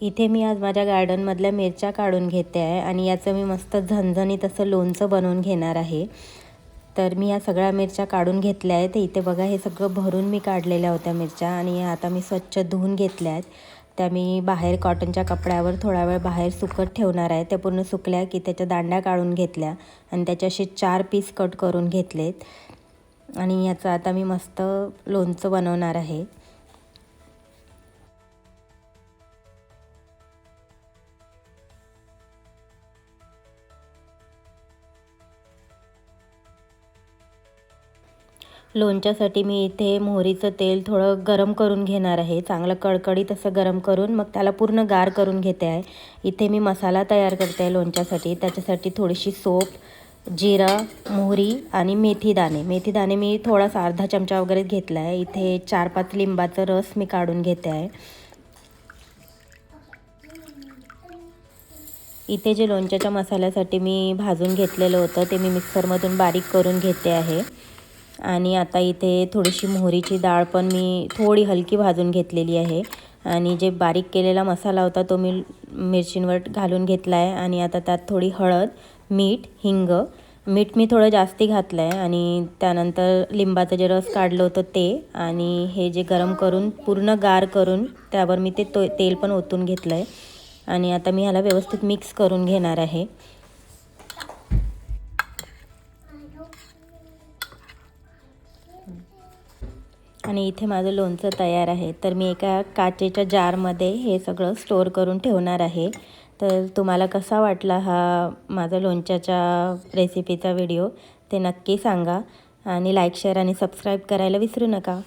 इथे मी आज माझ्या गार्डनमधल्या मिरच्या काढून घेते आहे आणि याचं मी मस्त झणझणीत असं लोणचं बनवून घेणार आहे। तर मी या सगळ्या मिरच्या काढून घेतल्या आहेत। इथे बघा हे सगळं भरून मी काढलेल्या होत्या मिरच्या आणि आता मी स्वच्छ धुवून घेतल्या आहेत। त्या मी बाहेर कॉटनच्या कपड्यावर थोडा वेळ बाहेर सुकत ठेवणार आहे। त्या पूर्ण सुकल्या की त्याच्या दांड्या काढून घेतल्या आणि त्याचे असे 4 पीस कट करून घेतलेत आणि याचं आता मी मस्त लोणचं बनवणार आहे। लोणच्यासाठी मी इथे मोहरीचं तेल थोडं गरम करून घेणार आहे। चांगलं कडकडीत असं गरम करून मग त्याला पूर्ण गार करून घेते आहे। इथे मी मसाला तयार करते आहे लोणच्यासाठी। त्याच्यासाठी थोडीशी सोप, जिरा, मोहरी आणि मेथी दाणे मी थोडासा अर्धा चमचा वगैरे घेतला आहे। इथे 4-5 लिंबाचा रस मी काढून घेते आहे। इथे जे लोणच्याच्या मसाल्यासाठी मी भाजून घेतलेलं होतं ते मी मिक्सरमधून बारीक करून घेते आहे। आणि आता इथे थोडीशी मोहरीची डाळ पण मी थोडी हलकी भाजून घेतलेली आहे आणि जे बारीक केलेला मसाला होता तो मी मिरचींवर घालून घेतला आहे। आणि आता त्यात थोडी हळद, मीठ, हिंग, मीठ मी थोडं जास्ती घातलं आहे आणि त्यानंतर लिंबाचं जे रस काढलं होतं ते आणि हे जे गरम करून पूर्ण गार करून त्यावर मी ते तेल पण ओतून घेतलं आहे आणि आता मी ह्याला व्यवस्थित मिक्स करून घेणार आहे। आणि इथे माझं लोणचं तयार आहे। तर मी एका काचेच्या जारमध्ये हे सगळं स्टोअर करून ठेवणार आहे। तर तुम्हाला कसा वाटला हा माझा लोणच्याच्या रेसिपीचा व्हिडिओ ते नक्की सांगा आणि लाईक, शेअर आणि सबस्क्राईब करायला विसरू नका।